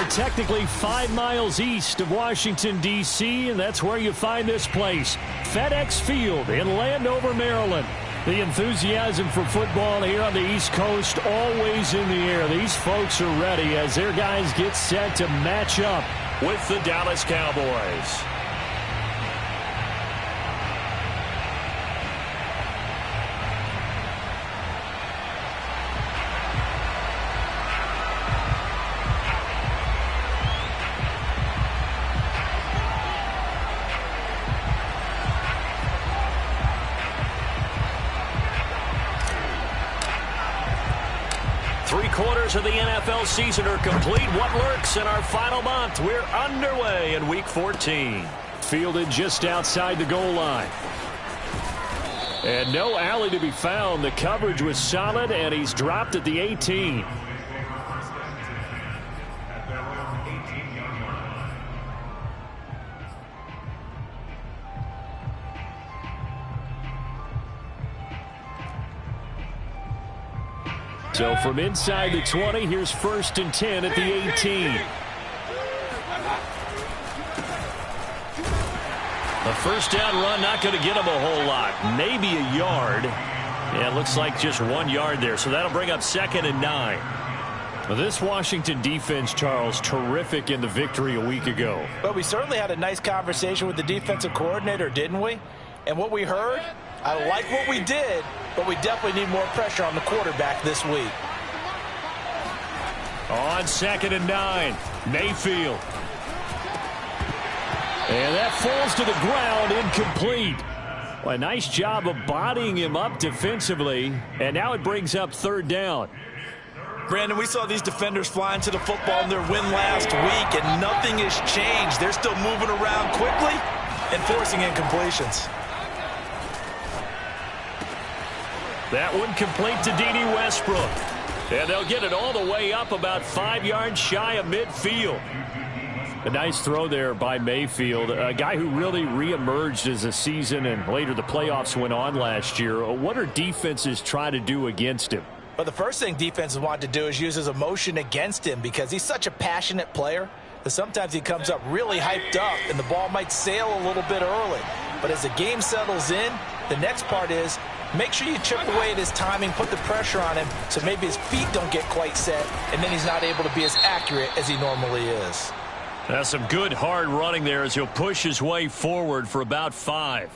technically 5 miles east of Washington, D.C., and that's where you find this place, FedEx Field in Landover, Maryland. The enthusiasm for football here on the East Coast always in the air. These folks are ready as their guys get set to match up with the Dallas Cowboys. Three-quarters of the NFL season are complete. What lurks in our final month? We're underway in Week 14. Fielded just outside the goal line. And no alley to be found. The coverage was solid, and he's dropped at the 18. So from inside the 20, here's 1st and 10 at the 18. A first down run, not going to get him a whole lot. Maybe a yard. Yeah, it looks like just 1 yard there. So that'll bring up 2nd and 9. Well, this Washington defense, Charles, terrific in the victory a week ago. But we certainly had a nice conversation with the defensive coordinator, didn't we? And what we heard, I like what we did, but we definitely need more pressure on the quarterback this week. On 2nd and 9, Mayfield. And that falls to the ground, incomplete. Well, a nice job of bodying him up defensively, and now it brings up 3rd down. Brandon, we saw these defenders flying to the football in their win last week, and nothing has changed. They're still moving around quickly and forcing incompletions. That one complete to Dede Westbrook. And they'll get it all the way up about 5 yards shy of midfield. A nice throw there by Mayfield, a guy who really reemerged as the season and later the playoffs went on last year. What are defenses trying to do against him? Well, the first thing defenses want to do is use his emotion against him because he's such a passionate player that sometimes he comes up really hyped up and the ball might sail a little bit early. But as the game settles in, the next part is make sure you chip away at his timing, put the pressure on him so maybe his feet don't get quite set, and then he's not able to be as accurate as he normally is. That's some good hard running there as he'll push his way forward for about 5.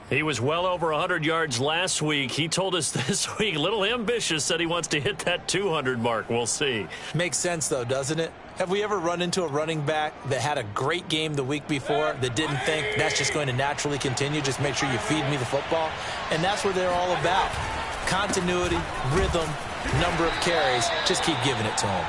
He was well over 100 yards last week. He told us this week, a little ambitious, said he wants to hit that 200 mark. We'll see. Makes sense, though, doesn't it? Have we ever run into a running back that had a great game the week before that didn't think that's just going to naturally continue? Just make sure you feed me the football. And that's what they're all about. Continuity, rhythm, number of carries. Just keep giving it to him.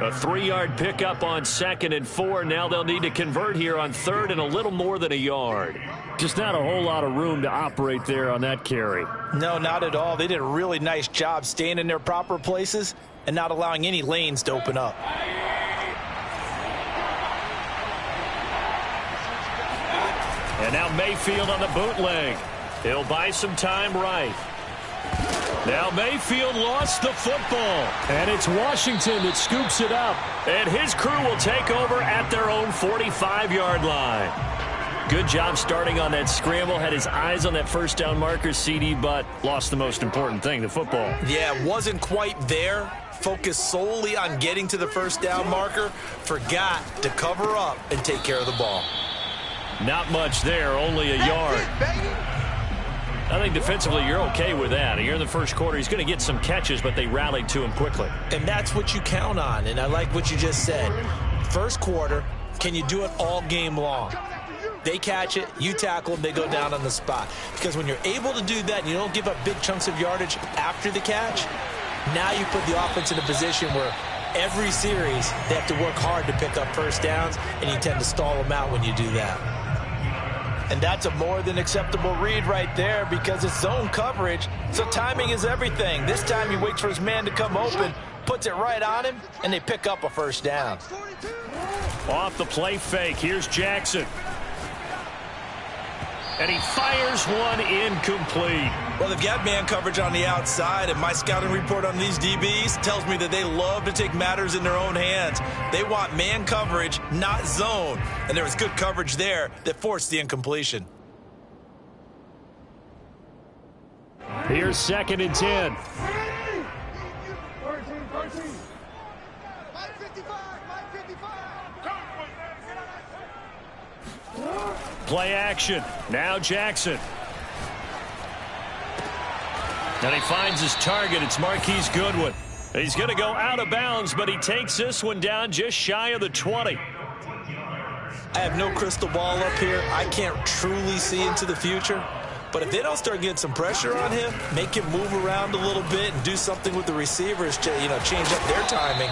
A 3-yard pickup on 2nd and 4. Now they'll need to convert here on 3rd and a little more than a yard. Just not a whole lot of room to operate there on that carry. No, not at all. They did a really nice job staying in their proper places and not allowing any lanes to open up. And now Mayfield on the bootleg. He'll buy some time right. Now Mayfield lost the football. And it's Washington that scoops it up. And his crew will take over at their own 45-yard line. Good job starting on that scramble. Had his eyes on that first down marker, CD, but lost the most important thing, the football. Yeah, wasn't quite there. Focused solely on getting to the first down marker. Forgot to cover up and take care of the ball. Not much there, only a yard. I think defensively you're okay with that. Here in the first quarter, he's going to get some catches, but they rallied to him quickly. And that's what you count on, and I like what you just said. First quarter, can you do it all game long? They catch it, you tackle them, they go down on the spot. Because when you're able to do that and you don't give up big chunks of yardage after the catch, now you put the offense in a position where every series they have to work hard to pick up first downs, and you tend to stall them out when you do that. And that's a more than acceptable read right there because it's zone coverage, so timing is everything. This time he waits for his man to come open, puts it right on him, and they pick up a first down. Off the play fake, here's Jackson. And he fires one incomplete. Well, they've got man coverage on the outside, and my scouting report on these DBs tells me that they love to take matters in their own hands. They want man coverage, not zone. And there was good coverage there that forced the incompletion. Here's 2nd and 10. Play action. Now Jackson. And he finds his target. It's Marquise Goodwin. He's going to go out of bounds, but he takes this one down just shy of the 20. I have no crystal ball up here. I can't truly see into the future. But if they don't start getting some pressure on him, make him move around a little bit and do something with the receivers to, change up their timing,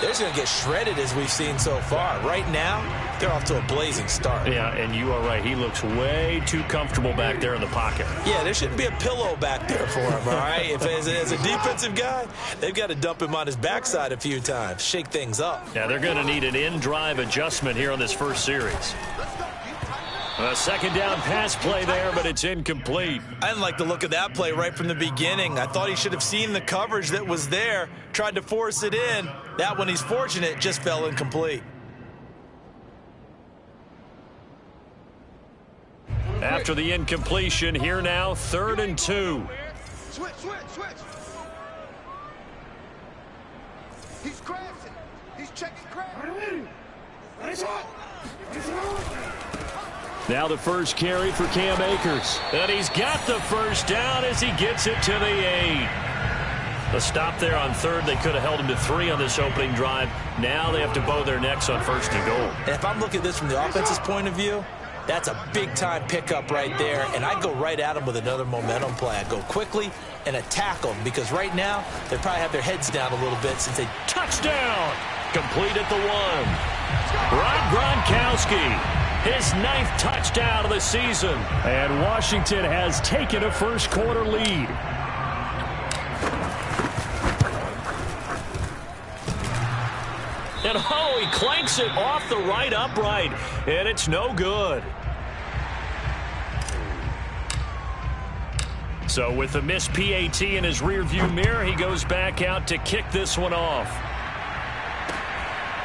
they're just going to get shredded as we've seen so far. Right now, they're off to a blazing start. Yeah, and you are right. He looks way too comfortable back there in the pocket. Yeah, there shouldn't be a pillow back there for him, all right? If as a defensive guy, they've got to dump him on his backside a few times, shake things up. Yeah, they're going to need an in-drive adjustment here on this first series. A 2nd down pass play there, but it's incomplete. I didn't like the look of that play right from the beginning. I thought he should have seen the coverage that was there, tried to force it in. That one, he's fortunate, just fell incomplete. After the incompletion, here now, 3rd and 2. Switch. He's crashing. He's checking crash. Now the first carry for Cam Akers. And he's got the first down as he gets it to the 8. The stop there on 3rd. They could have held him to 3 on this opening drive. Now they have to bow their necks on 1st and goal. And if I'm looking at this from the offense's point of view, that's a big-time pickup right there, and I'd go right at him with another momentum play. I'd go quickly and attack them, because right now they probably have their heads down a little bit since they... Touchdown! Complete at the 1. Rob Gronkowski, his 9th touchdown of the season. And Washington has taken a first-quarter lead. And he clanks it off the right upright, and it's no good. So with the missed PAT in his rearview mirror, he goes back out to kick this one off.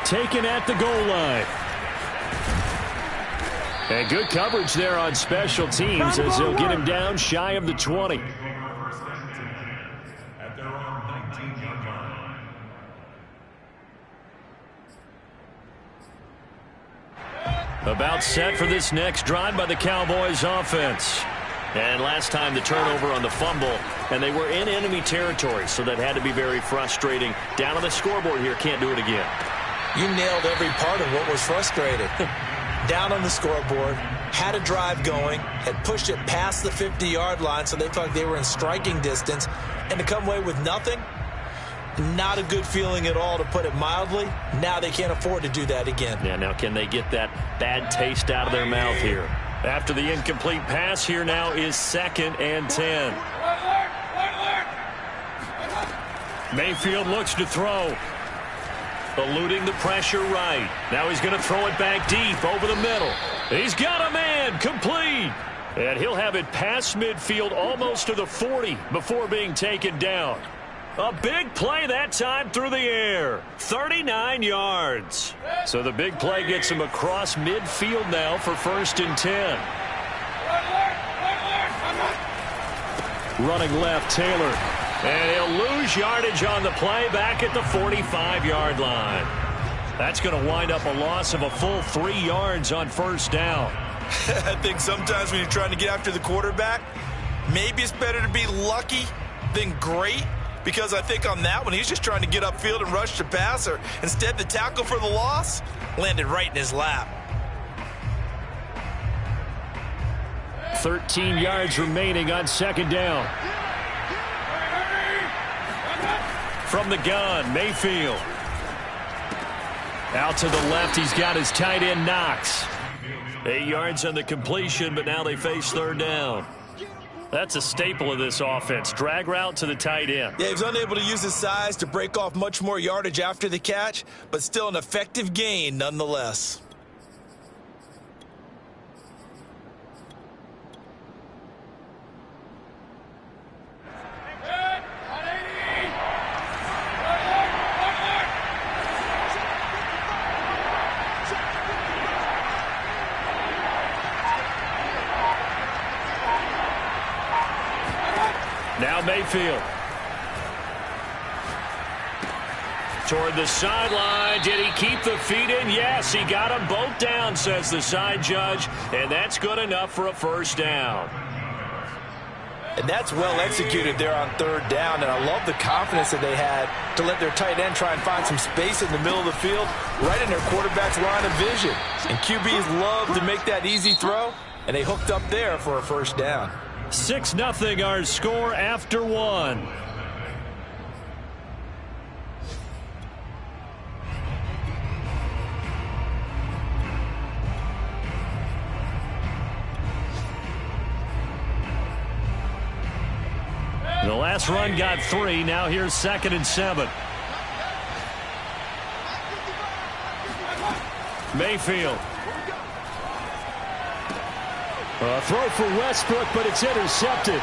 Taken at the goal line. And good coverage there on special teams as they'll get him down shy of the 20. About set for this next drive by the Cowboys offense. And last time the turnover on the fumble, and they were in enemy territory, so that had to be very frustrating. Down on the scoreboard here, can't do it again. You nailed every part of what was frustrating. Down on the scoreboard, had a drive going, had pushed it past the 50-yard line, so they thought they were in striking distance, and to come away with nothing, not a good feeling at all, to put it mildly. Now they can't afford to do that again. Yeah, now can they get that bad taste out of their mouth here? After the incomplete pass, here now is 2nd and 10. Mayfield looks to throw. Eluding the pressure right. Now he's going to throw it back deep over the middle. He's got a man, complete. And he'll have it past midfield almost to the 40 before being taken down. A big play that time through the air. 39 yards. So the big play gets him across midfield now for 1st and 10. Running left, Taylor. And he'll lose yardage on the play back at the 45-yard line. That's going to wind up a loss of a full 3 yards on 1st down. I think sometimes when you're trying to get after the quarterback, maybe it's better to be lucky than great. Because I think on that one, he's just trying to get upfield and rush the passer. Instead, the tackle for the loss landed right in his lap. 13 yards remaining on 2nd down. From the gun, Mayfield. Out to the left, he's got his tight end, Knox. 8 yards on the completion, but now they face 3rd down. That's a staple of this offense. Drag route to the tight end. Yeah, he was unable to use his size to break off much more yardage after the catch, but still an effective gain nonetheless. Mayfield. Toward the sideline. Did he keep the feet in? Yes, he got them both down, says the side judge. And that's good enough for a first down. And that's well executed there on third down. And I love the confidence that they had to let their tight end try and find some space in the middle of the field, right in their quarterback's line of vision. And QBs love to make that easy throw, and they hooked up there for a first down. 6-0 our score after one. The last run got 3. Now here's 2nd and 7. Mayfield. A throw for Westbrook, but it's intercepted.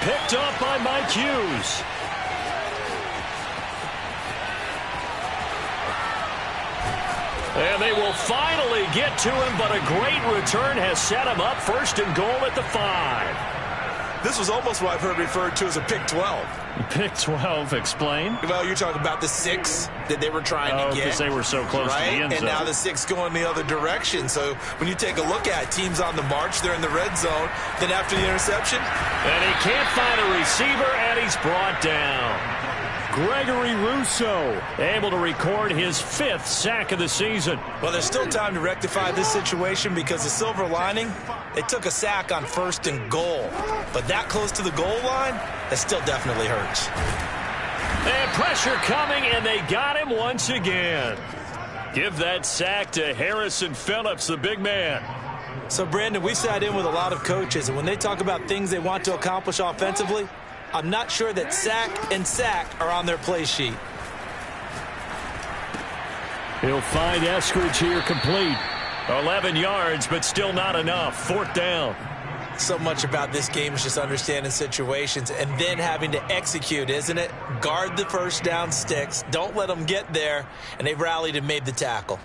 Picked off by Mike Hughes. And they will finally get to him, but a great return has set him up 1st and goal at the 5. This was almost what I've heard referred to as a pick 12. Pick 12, explain. Well, you're talking about the 6 that they were trying to get. Because they were so close to the end zone. And now the 6 going the other direction. So when you take a look at teams on the march, they're in the red zone. Then after the interception. And he can't find a receiver, and he's brought down. Gregory Rousseau able to record his 5th sack of the season. Well, there's still time to rectify this situation because the silver lining, they took a sack on 1st and goal. But that close to the goal line, that still definitely hurts. And pressure coming, and they got him once again. Give that sack to Harrison Phillips, the big man. So, Brandon, we sat in with a lot of coaches, and when they talk about things they want to accomplish offensively, I'm not sure that sack and sack are on their play sheet. He'll find Eskridge here complete. 11 yards, but still not enough. 4th down. So much about this game is just understanding situations and then having to execute, isn't it? Guard the first down sticks. Don't let them get there. And they rallied and made the tackle.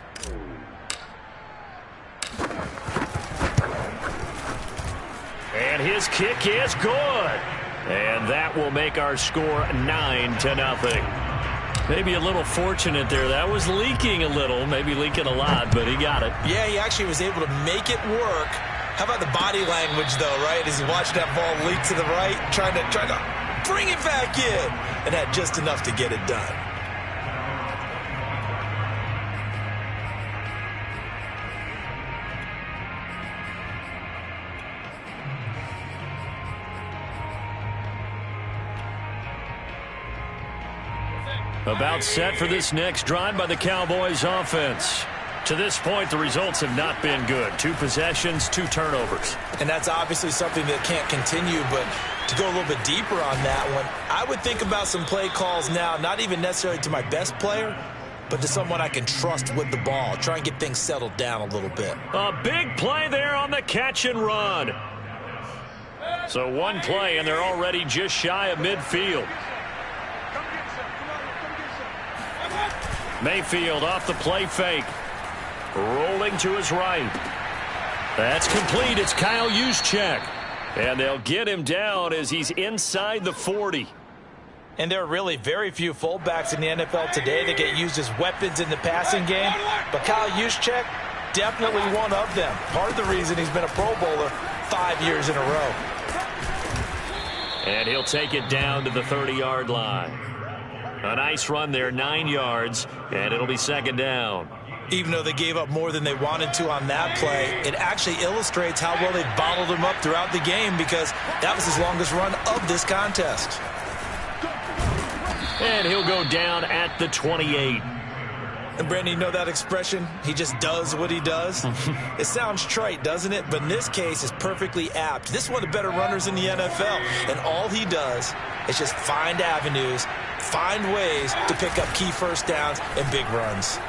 And his kick is good. And that will make our score 9-0. Maybe a little fortunate there. That was leaking a little, maybe leaking a lot, but he got it. Yeah, he actually was able to make it work. How about the body language, though, right? As he watched that ball leak to the right, trying to bring it back in, and had just enough to get it done. About set for this next drive by the Cowboys offense. To this point, the results have not been good. 2 possessions, 2 turnovers. And that's obviously something that can't continue, but to go a little bit deeper on that one, I would think about some play calls now, not even necessarily to my best player, but to someone I can trust with the ball. Try and get things settled down a little bit. A big play there on the catch and run. So 1 play, and they're already just shy of midfield. Mayfield off the play fake. Rolling to his right. That's complete. It's Kyle Juszczyk. And they'll get him down as he's inside the 40. And there are really very few fullbacks in the NFL today that get used as weapons in the passing game. But Kyle Juszczyk, definitely one of them. Part of the reason he's been a Pro Bowler 5 years in a row. And he'll take it down to the 30-yard line. A nice run there, 9 yards, and it'll be 2nd down. Even though they gave up more than they wanted to on that play, it actually illustrates how well they bottled him up throughout the game because that was his longest run of this contest. And he'll go down at the 28. And, Brandon, you know that expression? He just does what he does? It sounds trite, doesn't it? But in this case, it's perfectly apt. This is one of the better runners in the NFL, and all he does is just find avenues, find ways to pick up key first downs and big runs.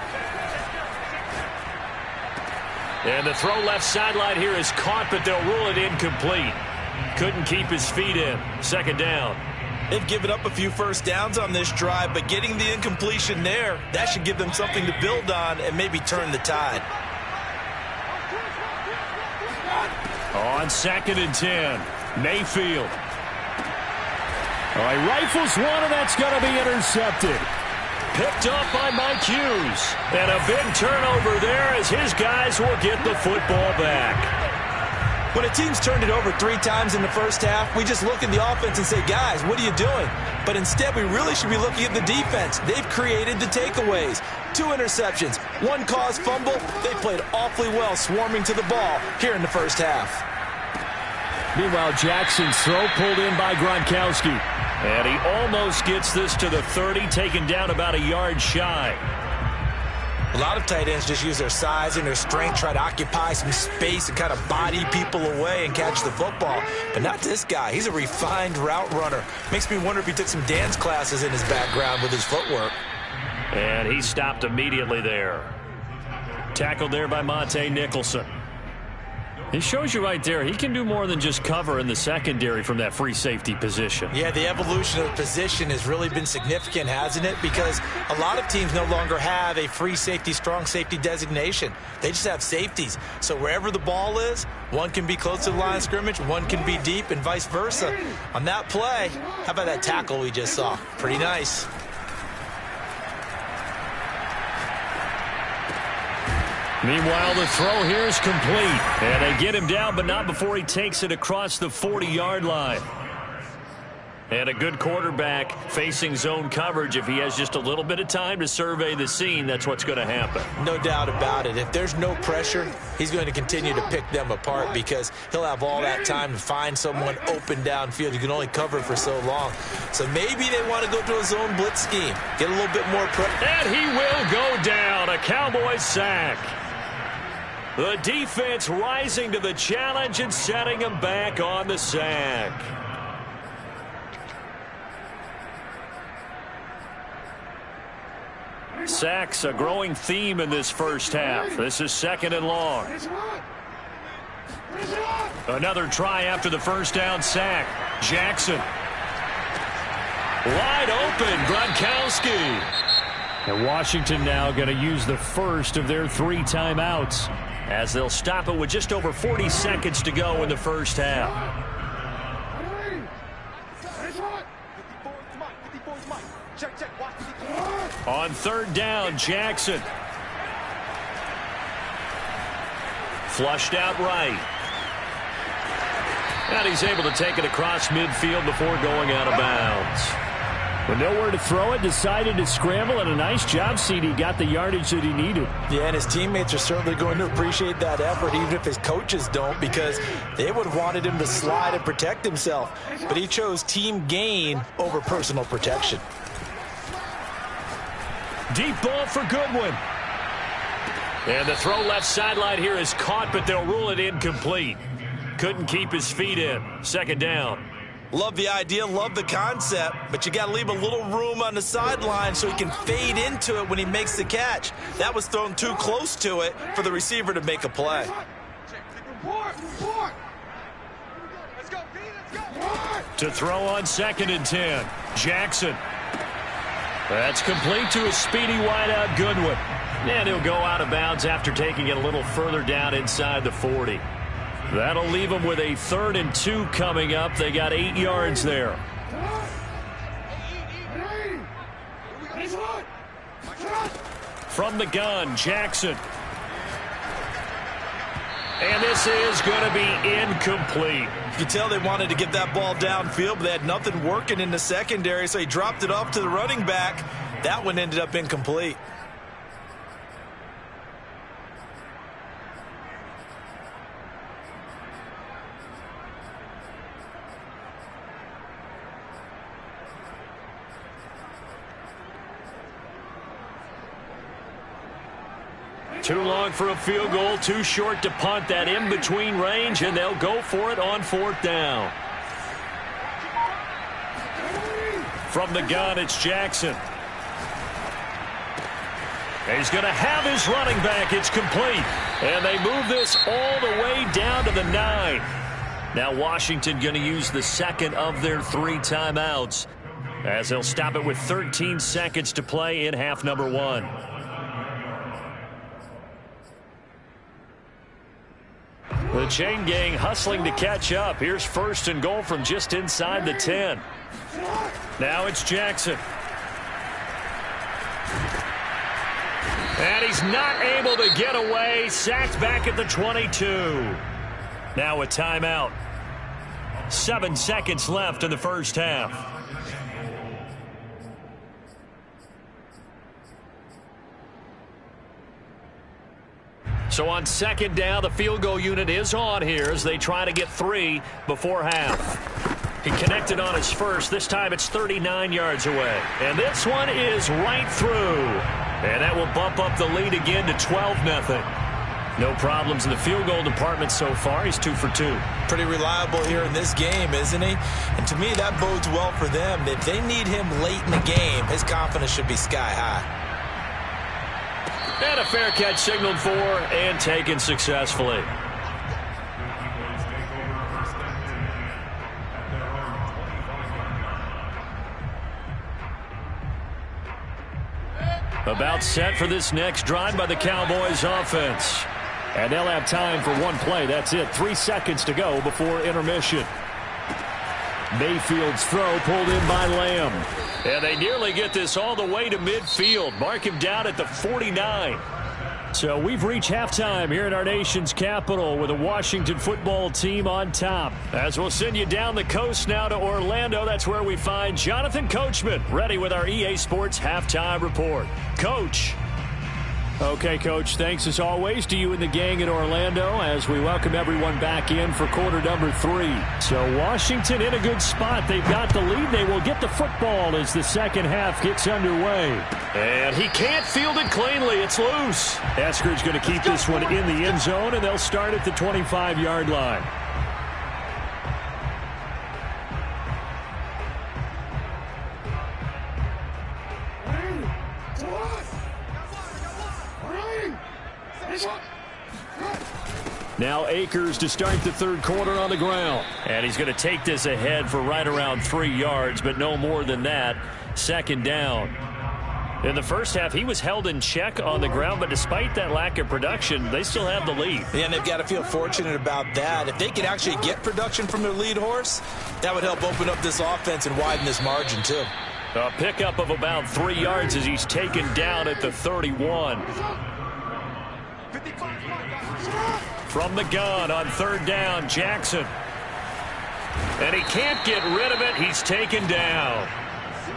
And the throw left sideline here is caught, but they'll rule it incomplete. Couldn't keep his feet in. 2nd down. They've given up a few first downs on this drive, but getting the incompletion there, that should give them something to build on and maybe turn the tide. On 2nd and 10, Mayfield. Oh, he rifles one, and that's going to be intercepted. Picked up by Mike Hughes. And a big turnover there as his guys will get the football back. When a team's turned it over 3 times in the first half, we just look at the offense and say, guys, what are you doing? But instead, we really should be looking at the defense. They've created the takeaways. 2 interceptions, 1 caused fumble. They played awfully well swarming to the ball here in the first half. Meanwhile, Jackson's throw pulled in by Gronkowski. And he almost gets this to the 30, taken down about a yard shy. A lot of tight ends just use their size and their strength, try to occupy some space and kind of body people away and catch the football. But not this guy. He's a refined route runner. Makes me wonder if he took some dance classes in his background with his footwork. And he stopped immediately there. Tackled there by Monte Nicholson. It shows you right there, he can do more than just cover in the secondary from that free safety position. Yeah, the evolution of the position has really been significant, hasn't it? Because a lot of teams no longer have a free safety, strong safety designation. They just have safeties. So wherever the ball is, one can be close to the line of scrimmage, one can be deep, and vice versa. On that play, how about that tackle we just saw? Pretty nice. Meanwhile, the throw here is complete. And they get him down, but not before he takes it across the 40-yard line. And a good quarterback facing zone coverage. If he has just a little bit of time to survey the scene, that's what's going to happen. No doubt about it. If there's no pressure, he's going to continue to pick them apart because he'll have all that time to find someone open downfield. You can only cover for so long. So maybe they want to go to a zone blitz scheme, get a little bit more pressure. And he will go down. A Cowboys sack. The defense rising to the challenge and setting him back on the sack. Sacks a growing theme in this first half. This is 2nd and long. Another try after the first down sack. Jackson. Wide open, Gronkowski. And Washington now going to use the first of their 3 timeouts as they'll stop it with just over 40 seconds to go in the first half. On 3rd down, Jackson. Flushed out right. And he's able to take it across midfield before going out of bounds. With nowhere to throw it, decided to scramble, and a nice job, CD. Got the yardage that he needed. Yeah, and his teammates are certainly going to appreciate that effort, even if his coaches don't, because they would have wanted him to slide and protect himself. But he chose team gain over personal protection. Deep ball for Goodwin. And the throw left sideline here is caught, but they'll rule it incomplete. Couldn't keep his feet in. 2nd down. Love the idea, love the concept, but you got to leave a little room on the sideline so he can fade into it when he makes the catch. That was thrown too close to it for the receiver to make a play. To throw on 2nd and 10. Jackson. That's complete to a speedy wideout Goodwin. And he'll go out of bounds after taking it a little further down inside the 40. That'll leave them with a 3rd and 2 coming up. They got 8 yards there. From the gun, Jackson. And this is going to be incomplete. You can tell they wanted to get that ball downfield, but they had nothing working in the secondary, so he dropped it off to the running back. That one ended up incomplete. Too long for a field goal, too short to punt. That in-between range, and they'll go for it on 4th down. From the gun, it's Jackson. He's going to have his running back. It's complete. And they move this all the way down to the 9. Now Washington going to use the 2nd of their 3 timeouts as they'll stop it with 13 seconds to play in half number 1. The chain gang hustling to catch up. Here's 1st and goal from just inside the 10. Now it's Jackson. And he's not able to get away. Sacked back at the 22. Now a timeout. 7 seconds left in the first half. So on second down, the field goal unit is on here as they try to get 3 before half. He connected on his first. This time it's 39 yards away. And this one is right through. And that will bump up the lead again to 12-0. No problems in the field goal department so far. He's 2 for 2. Pretty reliable here in this game, isn't he? And to me, that bodes well for them. If they need him late in the game, his confidence should be sky high. And a fair catch signaled for and taken successfully. About set for this next drive by the Cowboys offense. And they'll have time for one play. That's it. 3 seconds to go before intermission. Mayfield's throw pulled in by Lamb. And they nearly get this all the way to midfield. Mark him down at the 49. So we've reached halftime here in our nation's capital with a Washington football team on top. As we'll send you down the coast now to Orlando, that's where we find Jonathan Coachman ready with our EA Sports halftime report. Coach. Okay, Coach, thanks as always to you and the gang in Orlando as we welcome everyone back in for quarter number 3. So Washington in a good spot. They've got the lead. They will get the football as the second half gets underway. And he can't field it cleanly. It's loose. Esker's going to keep this one in the end zone, and they'll start at the 25-yard line. Now Akers to start the third quarter on the ground. And he's going to take this ahead for right around 3 yards, but no more than that. Second down. In the first half, he was held in check on the ground, but despite that lack of production, they still have the lead. Yeah, and they've got to feel fortunate about that. If they could actually get production from their lead horse, that would help open up this offense and widen this margin, too. A pickup of about 3 yards as he's taken down at the 31. From the gun on third down, Jackson. And he can't get rid of it. He's taken down.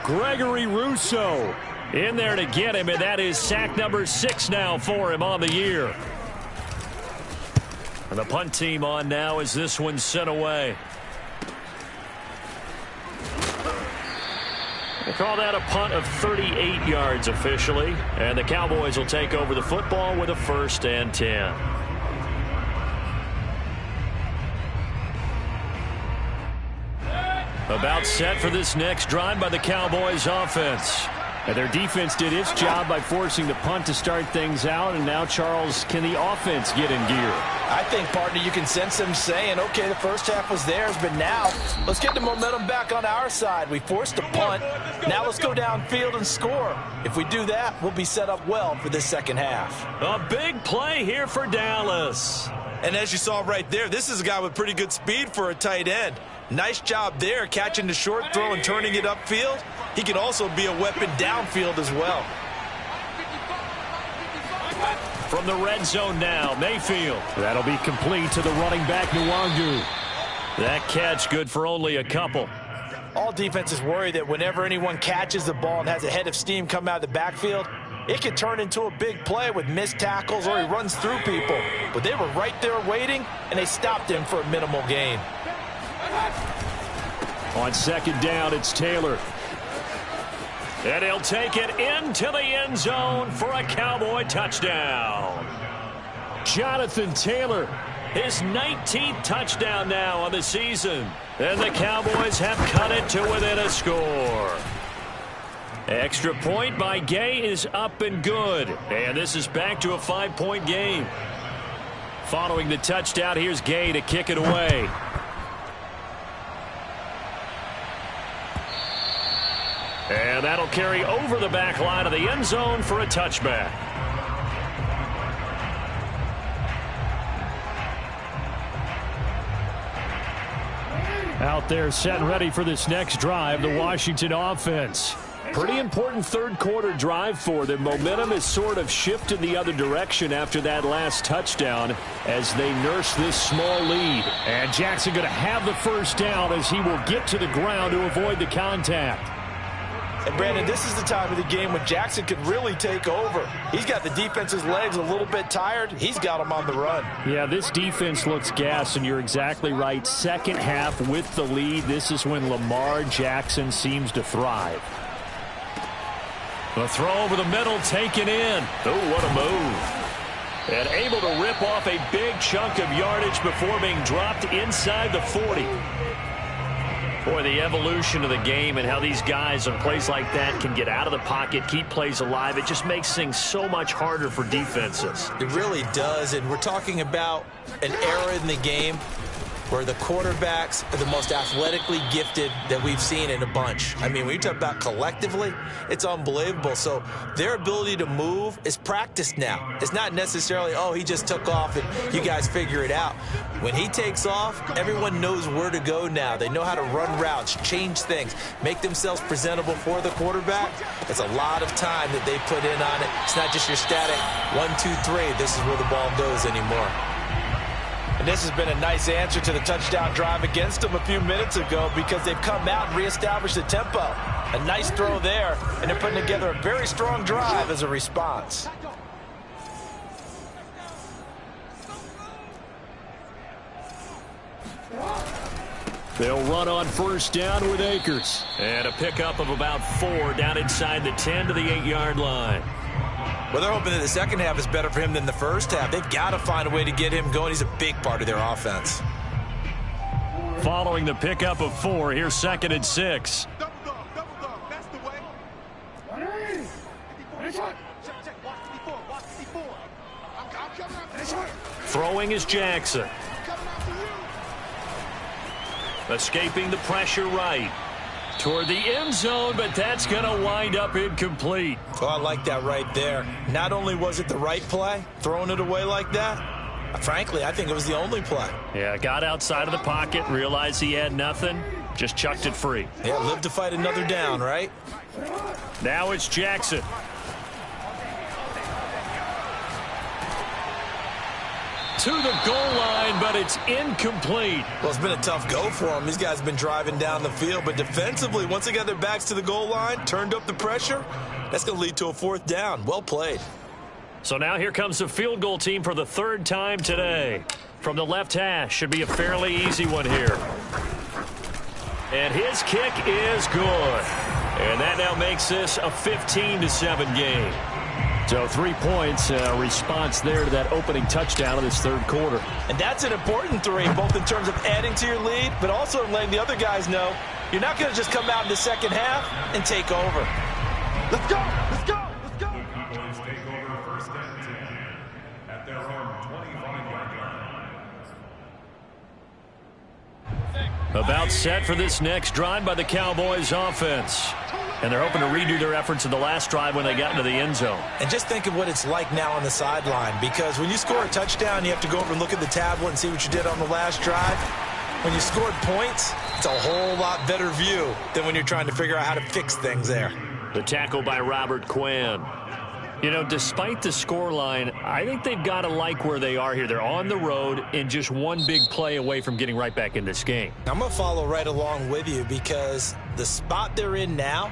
Gregory Rousseau in there to get him, and that is sack number 6 now for him on the year. And the punt team on now as this one's sent away. They call that a punt of 38 yards officially, and the Cowboys will take over the football with a 1st and 10. About set for this next drive by the Cowboys offense. And their defense did its job by forcing the punt to start things out. And now, Charles, can the offense get in gear? I think, partner, you can sense them saying, okay, the first half was theirs, but now let's get the momentum back on our side. We forced the punt. Now let's go downfield and score. If we do that, we'll be set up well for this second half. A big play here for Dallas. And as you saw right there, this is a guy with pretty good speed for a tight end. Nice job there, catching the short throw and turning it upfield. He can also be a weapon downfield as well. From the red zone now, Mayfield. That'll be complete to the running back, Nwangu. That catch good for only a couple. All defenses worry that whenever anyone catches the ball and has a head of steam come out of the backfield, it can turn into a big play with missed tackles or he runs through people. But they were right there waiting, and they stopped him for a minimal gain. On second down, it's Taylor. And he'll take it into the end zone for a Cowboy touchdown. Jonathan Taylor, his 19th touchdown now on the season. And the Cowboys have cut it to within a score. Extra point by Gay is up and good. And this is back to a 5-point game. Following the touchdown, here's Gay to kick it away. And that'll carry over the back line of the end zone for a touchback. Out there set and ready for this next drive, the Washington offense. Pretty important third quarter drive for them. Momentum has sort of shifted the other direction after that last touchdown as they nurse this small lead. And Jackson going to have the first down as he will get to the ground to avoid the contact. And Brandon, this is the time of the game when Jackson could really take over. He's got the defense's legs a little bit tired. He's got them on the run. Yeah, this defense looks gassed, and you're exactly right. Second half with the lead, this is when Lamar Jackson seems to thrive. The throw over the middle taken in. Oh, what a move. And able to rip off a big chunk of yardage before being dropped inside the 40. Boy, the evolution of the game and how these guys on plays like that can get out of the pocket, keep plays alive, it just makes things so much harder for defenses. It really does, and we're talking about an era in the game where the quarterbacks are the most athletically gifted that we've seen in a bunch. I mean, when you talk about collectively, it's unbelievable. So their ability to move is practiced now. It's not necessarily, oh, he just took off and you guys figure it out. When he takes off, everyone knows where to go now. They know how to run routes, change things, make themselves presentable for the quarterback. It's a lot of time that they put in on it. It's not just your static 1, 2, 3. This is where the ball goes anymore. And this has been a nice answer to the touchdown drive against them a few minutes ago because they've come out and reestablished the tempo. A nice throw there, and they're putting together a very strong drive as a response. They'll run on first down with Akers. And a pickup of about 4 down inside the 10 to the 8-yard line. Well, they're hoping that the second half is better for him than the first half. They've got to find a way to get him going. He's a big part of their offense. Following the pickup of 4, here's 2nd and 6. Double dog. That's the way. Check. Watch 54. I'm coming after you. Throwing is Jackson. Coming after you. Escaping the pressure right. Toward the end zone, but that's going to wind up incomplete. Oh, I like that right there. Not only was it the right play, throwing it away like that, frankly, I think it was the only play. Yeah, got outside of the pocket, realized he had nothing, just chucked it free. Yeah, live to fight another down, right? Now it's Jackson. To the goal line, but it's incomplete. Well, it's been a tough go for them. These guys have been driving down the field, but defensively, once they got their backs to the goal line, turned up the pressure, that's going to lead to a 4th down. Well played. So now here comes the field goal team for the 3rd time today. From the left hash, should be a fairly easy one here. And his kick is good. And that now makes this a 15-7 game. So 3 points, response there to that opening touchdown of this 3rd quarter. And that's an important 3, both in terms of adding to your lead, but also letting the other guys know you're not going to just come out in the second half and take over. Let's go. Cowboys take over 1st and 10 at their own 25-yard line. About set for this next drive by the Cowboys offense. And they're hoping to redo their efforts in the last drive when they got into the end zone. And just think of what it's like now on the sideline, because when you score a touchdown, you have to go over and look at the tablet and see what you did on the last drive. When you scored points, it's a whole lot better view than when you're trying to figure out how to fix things there. The tackle by Robert Quinn. You know, despite the scoreline, I think they've got to like where they are here. They're on the road and just one big play away from getting right back in this game. I'm going to follow right along with you because the spot they're in now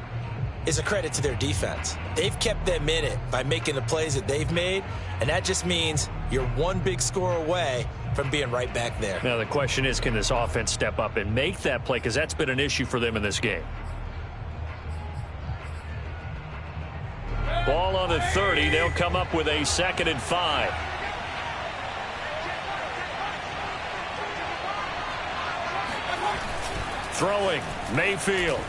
is a credit to their defense. They've kept them in it by making the plays that they've made, and that just means you're one big score away from being right back there. Now the question is, can this offense step up and make that play? Because that's been an issue for them in this game. Ball on the 30. They'll come up with a 2nd and 5. Throwing, Mayfield.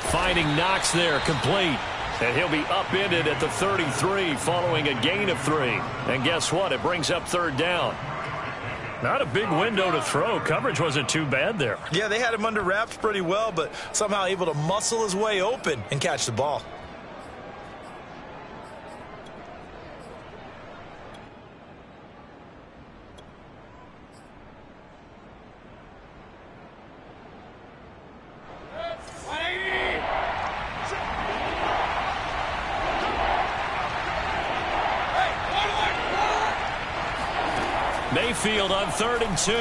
Finding Knox there, complete. And he'll be upended at the 33 following a gain of 3. And guess what? It brings up 3rd down. Not a big window to throw. Coverage wasn't too bad there. Yeah, they had him under wraps pretty well, but somehow able to muscle his way open and catch the ball. Mayfield on 3rd and 2.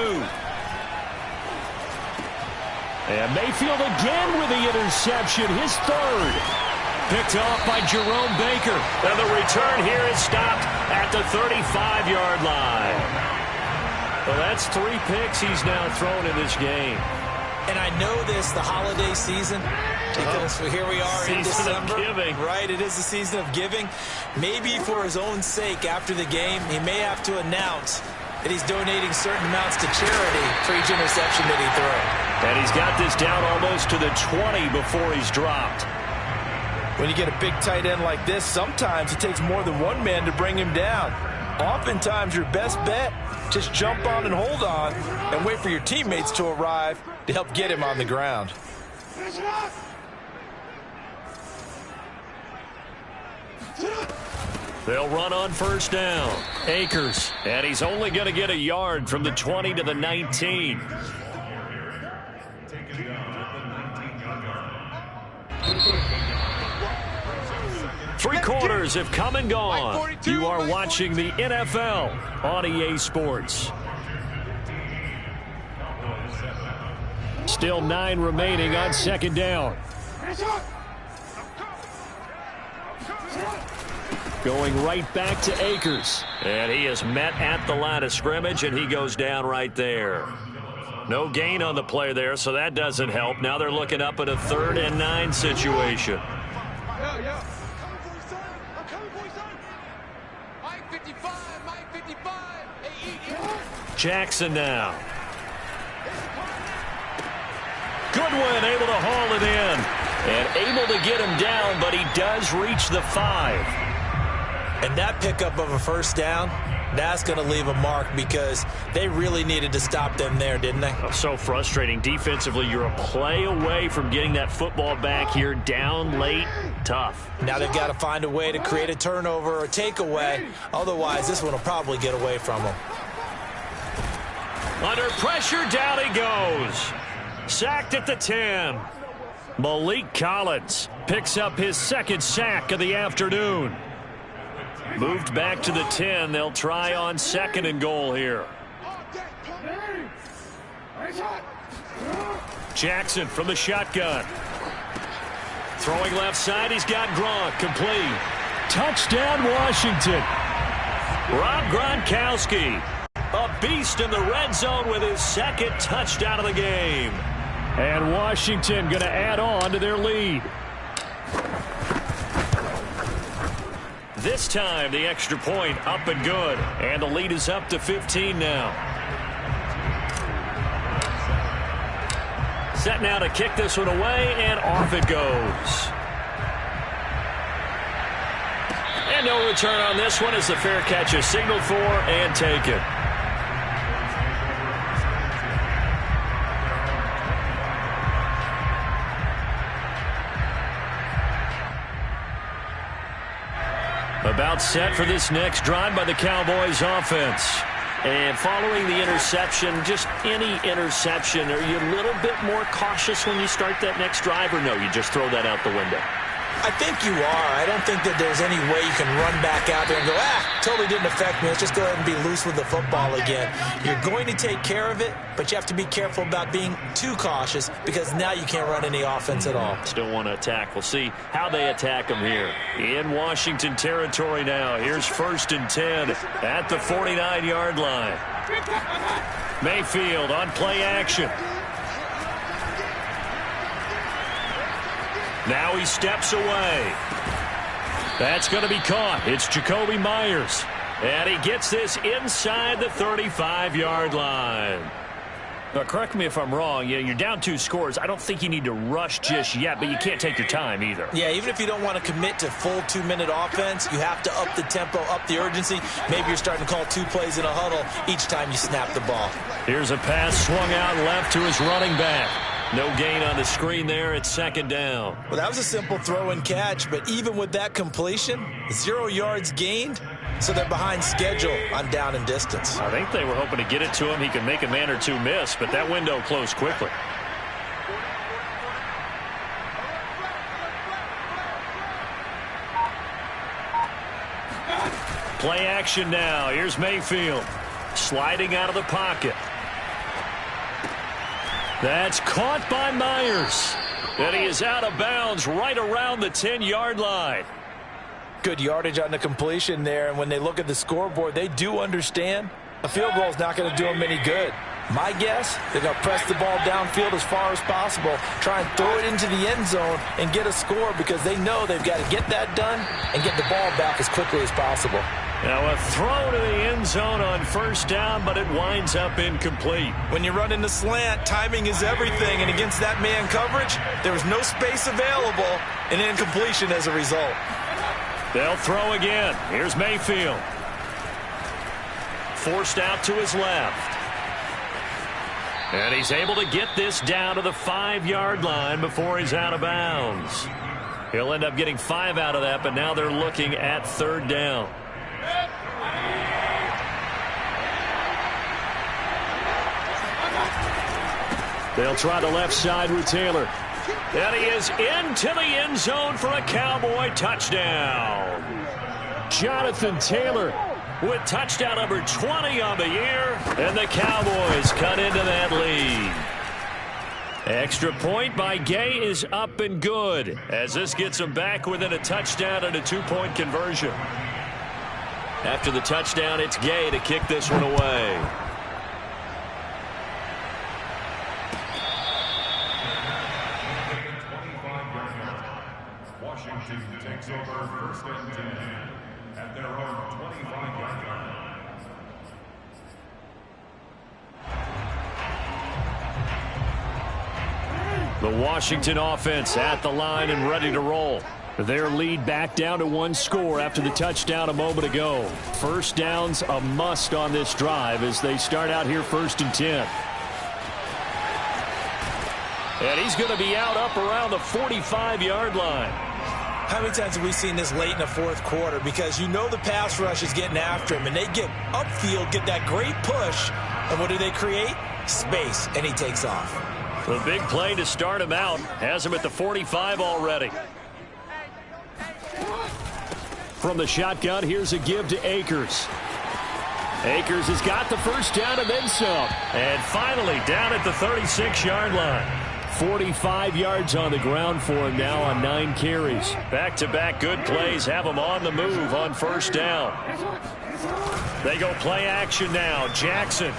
And Mayfield again with the interception, his 3rd. Picked off by Jerome Baker. And the return here is stopped at the 35-yard line. Well, that's 3 picks he's now thrown in this game. And I know this, the holiday season, because here we are in December. Season of giving. Right, it is the season of giving. Maybe for his own sake after the game, he may have to announce that he's donating certain amounts to charity for each interception that he throws. And he's got this down almost to the 20 before he's dropped. When you get a big tight end like this, sometimes it takes more than one man to bring him down. Oftentimes, your best bet, just jump on and hold on and wait for your teammates to arrive to help get him on the ground. They'll run on 1st down. Akers. And he's only going to get a yard from the 20 to the 19. Three quarters have come and gone. You are watching the NFL on EA Sports. Still 9 remaining on 2nd down. Going right back to Akers. And he is met at the line of scrimmage, and he goes down right there. No gain on the play there, so that doesn't help. Now they're looking up at a 3rd and 9 situation. Jackson now. Goodwin able to haul it in. And able to get him down, but he does reach the 5. And that pickup of a 1st down, that's going to leave a mark because they really needed to stop them there, didn't they? Oh, so frustrating. Defensively, you're a play away from getting that football back here down late. Tough. Now they've got to find a way to create a turnover or a takeaway. Otherwise, this one will probably get away from them. Under pressure, down he goes. Sacked at the 10. Malik Collins picks up his 2nd sack of the afternoon. Moved back to the 10. They'll try on 2nd and goal here. Jackson from the shotgun. Throwing left side, he's got Gronk, complete. Touchdown, Washington. Rob Gronkowski, a beast in the red zone with his 2nd touchdown of the game. And Washington going to add on to their lead. This time, the extra point up and good. And the lead is up to 15 now. Set now to kick this one away, and off it goes. And no return on this one as the fair catch is signaled for and taken. About set for this next drive by the Cowboys offense. And following the interception, just any interception, are you a little bit more cautious when you start that next drive, or no, you just throw that out the window? I think you are. I don't think that there's any way you can run back out there and go, totally didn't affect me. Let's just go ahead and be loose with the football again. You're going to take care of it, but you have to be careful about being too cautious because now you can't run any offense at all. Still want to attack. We'll see how they attack them here. In Washington territory now. Here's 1st and 10 at the 49-yard line. Mayfield on play action. Now he steps away. That's going to be caught. It's Jacoby Myers. And he gets this inside the 35-yard line. Now, correct me if I'm wrong. You're down 2 scores. I don't think you need to rush just yet, but you can't take your time either. Yeah, even if you don't want to commit to full 2-minute offense, you have to up the tempo, up the urgency. Maybe you're starting to call 2 plays in a huddle each time you snap the ball. Here's a pass swung out left to his running back. No gain on the screen there. It's 2nd down. Well, that was a simple throw and catch, but even with that completion, 0 yards gained, so they're behind schedule on down and distance. I think they were hoping to get it to him. He could make a man or 2 miss, but that window closed quickly. Play action now. Here's Mayfield. sliding out of the pocket. That's caught by Myers. And he is out of bounds right around the 10-yard line. Good yardage on the completion there, and when they look at the scoreboard, they do understand a field goal is not going to do them any good. My guess, they're going to press the ball downfield as far as possible, try and throw it into the end zone and get a score because they know they've got to get that done and get the ball back as quickly as possible. Now a throw to the end zone on first down, but it winds up incomplete. When you run in the slant, timing is everything, and against that man coverage, there was no space available, and incompletion as a result. They'll throw again. Here's Mayfield. Forced out to his left. And he's able to get this down to the 5-yard line before he's out of bounds. He'll end up getting 5 out of that, but now they're looking at third down. They'll try the left side with Taylor. And he is into the end zone for a Cowboy touchdown. Jonathan Taylor with touchdown number 20 on the year. And the Cowboys cut into that lead. Extra point by Gay is up and good as this gets them back within a touchdown and a 2-point conversion. After the touchdown, it's Gay to kick this one away. Washington takes over first and 10 at their own 25-yard line. The Washington offense at the line and ready to roll. Their lead back down to 1 score after the touchdown a moment ago. First down's a must on this drive as they start out here first and 10. And he's going to be out up around the 45-yard line. How many times have we seen this late in the fourth quarter? Because you know the pass rush is getting after him, and they get upfield, get that great push, and what do they create? Space, and he takes off. The big play to start him out has him at the 45 already. From the shotgun, here's a give to Akers. Akers has got the first down and then some. And finally down at the 36-yard line. 45 yards on the ground for him now on 9 carries. Back-to-back good plays have him on the move on first down. They go play action now. Jackson.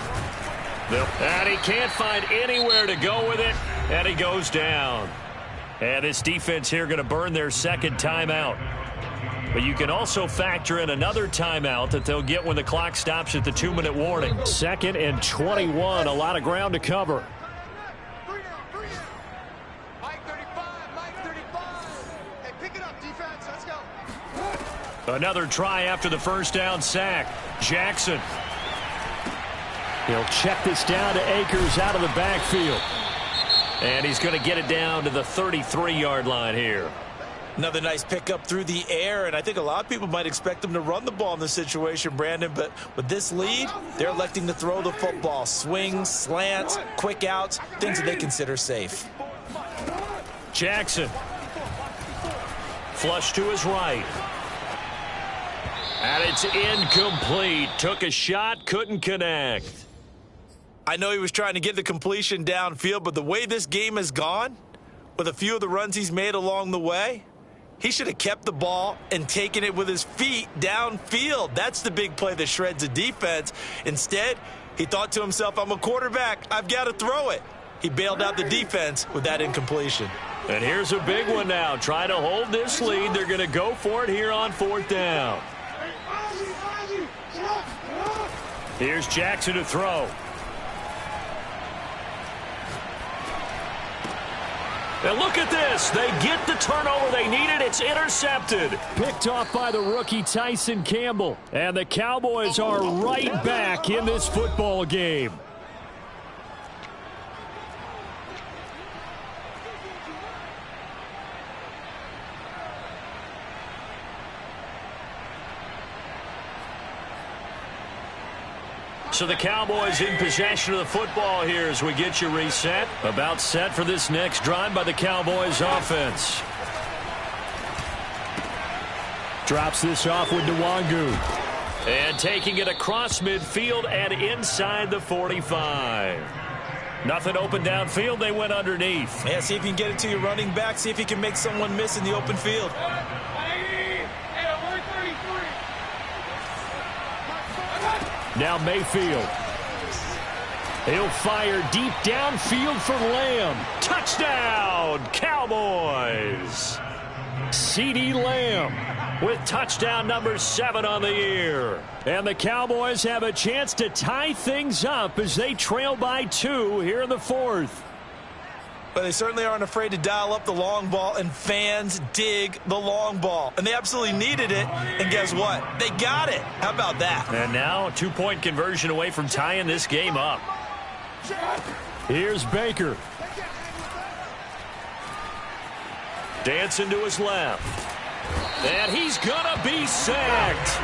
And he can't find anywhere to go with it, and he goes down. And this defense here going to burn their second timeout. But you can also factor in another timeout that they'll get when the clock stops at the 2-minute warning. 2nd and 21, a lot of ground to cover. Another try after the first down sack. Jackson. He'll check this down to Akers out of the backfield. And he's going to get it down to the 33-yard line here. Another nice pickup through the air, and I think a lot of people might expect them to run the ball in this situation, Brandon, but with this lead, they're electing to throw the football. Swings, slants, quick outs, things that they consider safe. Jackson. Flush to his right. And it's incomplete. Took a shot, couldn't connect. I know he was trying to get the completion downfield, but the way this game has gone, with a few of the runs he's made along the way, he should have kept the ball and taken it with his feet downfield. That's the big play that shreds the defense. Instead, he thought to himself, I'm a quarterback. I've got to throw it. He bailed out the defense with that incompletion. And here's a big one now. Trying to hold this lead. They're going to go for it here on 4th down. Here's Jackson to throw. And look at this. They get the turnover they needed. It's intercepted. Picked off by the rookie Tyson Campbell. And the Cowboys are right back in this football game. So the Cowboys in possession of the football here as we get you reset. About set for this next drive by the Cowboys offense. Drops this off with Nwangu. And taking it across midfield and inside the 45. Nothing open downfield. They went underneath. Yeah, see if you can get it to your running back. See if you can make someone miss in the open field. Now Mayfield. He'll fire deep downfield for Lamb. Touchdown, Cowboys. CeeDee Lamb with touchdown number 7 on the year. And the Cowboys have a chance to tie things up as they trail by 2 here in the 4th. But they certainly aren't afraid to dial up the long ball, and fans dig the long ball. And they absolutely needed it, and guess what? They got it. How about that? And now a 2-point conversion away from tying this game up. Here's Baker. Dancing to his left. And he's going to be sacked.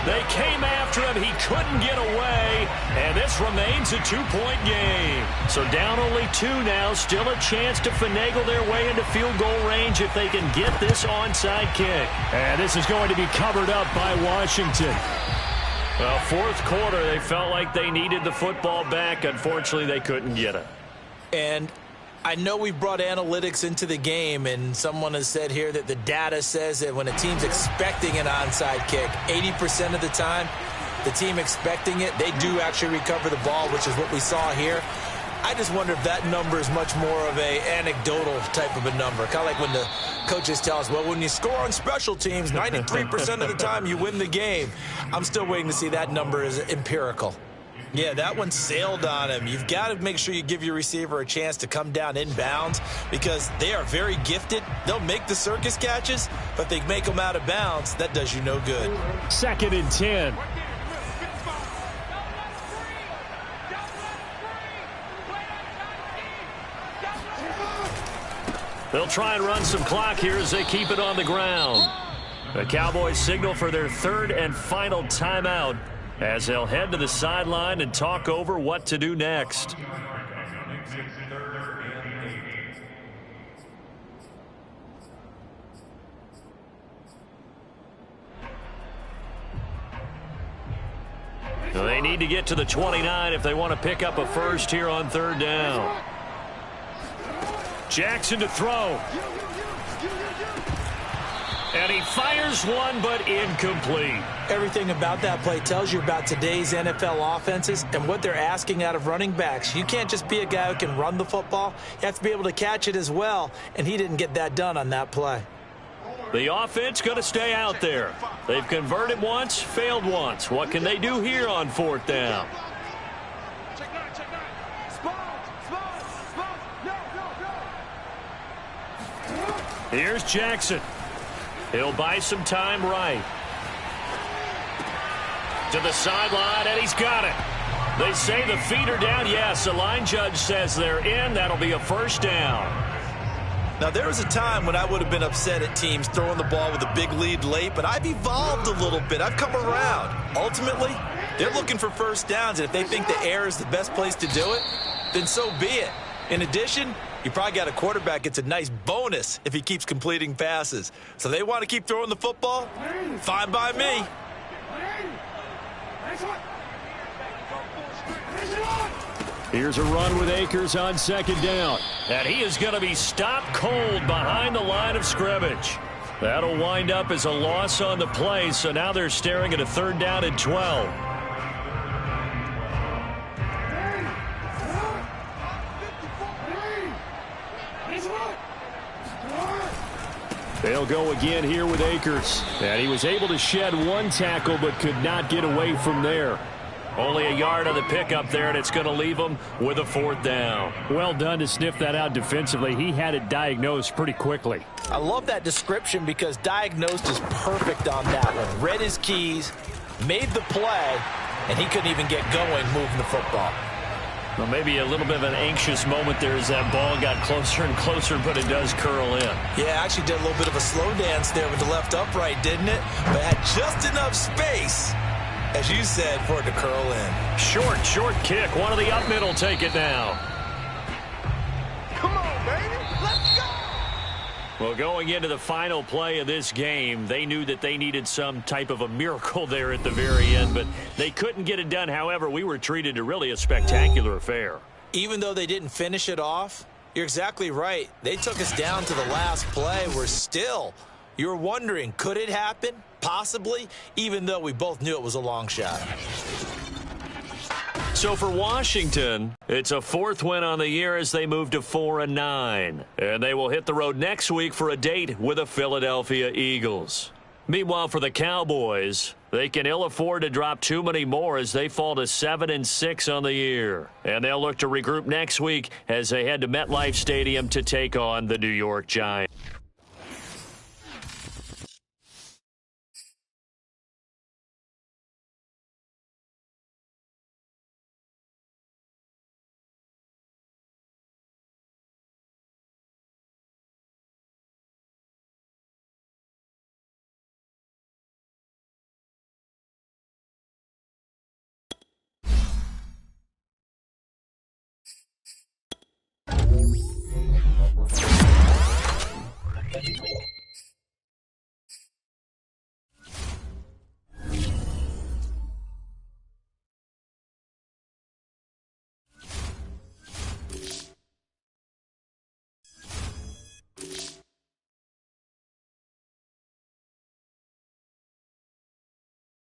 They came after him. He couldn't get away. And this remains a 2-point game. So down only 2 now. Still a chance to finagle their way into field goal range if they can get this onside kick. And this is going to be covered up by Washington. Well, 4th quarter, they felt like they needed the football back. Unfortunately, they couldn't get it. And I know we brought analytics into the game, and someone has said here that the data says that when a team's expecting an onside kick, 80% of the time, the team expecting it, they do actually recover the ball, which is what we saw here. I just wonder if that number is much more of a anecdotal type of a number. Kind of like when the coaches tell us, well, when you score on special teams, 93% of the time you win the game. I'm still waiting to see that number is empirical. Yeah, that one sailed on him. You've got to make sure you give your receiver a chance to come down inbounds because they are very gifted. They'll make the circus catches, but if they make them out of bounds, that does you no good. 2nd and 10. They'll try and run some clock here as they keep it on the ground. The Cowboys signal for their 3rd and final timeout as they'll head to the sideline and talk over what to do next. So they need to get to the 29 if they want to pick up a first here on 3rd down. Jackson to throw. And he fires one, but incomplete. Everything about that play tells you about today's NFL offenses and what they're asking out of running backs. You can't just be a guy who can run the football. You have to be able to catch it as well, and he didn't get that done on that play. The offense going to stay out there. They've converted once, failed once. What can they do here on 4th down? Here's Jackson. He'll buy some time right. To the sideline, and he's got it. They say the feet are down. Yes, the line judge says they're in. That'll be a 1st down. Now, there was a time when I would have been upset at teams throwing the ball with a big lead late, but I've evolved a little bit. I've come around. Ultimately, they're looking for 1st downs, and if they think the air is the best place to do it, then so be it. In addition, you probably got a quarterback gets a nice bonus if he keeps completing passes. So they want to keep throwing the football? Fine by me. Here's a run with Akers on 2nd down. And he is going to be stopped cold behind the line of scrimmage. That'll wind up as a loss on the play, so now they're staring at a 3rd down and 12. They'll go again here with Akers. And he was able to shed 1 tackle but could not get away from there. Only a yard on the pickup there, and it's going to leave him with a 4th down. Well done to sniff that out defensively. He had it diagnosed pretty quickly. I love that description because diagnosed is perfect on that one. Read his keys, made the play, and he couldn't even get going moving the football. Well, maybe a little bit of an anxious moment there as that ball got closer and closer, but it does curl in. Yeah, actually did a little bit of a slow dance there with the left upright, didn't it? But had just enough space, as you said, for it to curl in. Short kick. One of the up middle take it now. Come on, baby. Let's go. Well, going into the final play of this game, they knew that they needed some type of a miracle there at the very end, but they couldn't get it done. However, we were treated to really a spectacular affair. Even though they didn't finish it off, you're exactly right. They took us down to the last play. You're wondering, could it happen? Possibly, even though we both knew it was a long shot. So for Washington, it's a 4th win on the year as they move to 4-9. And they will hit the road next week for a date with the Philadelphia Eagles. Meanwhile, for the Cowboys, they can ill afford to drop too many more as they fall to 7-6 on the year. And they'll look to regroup next week as they head to MetLife Stadium to take on the New York Giants.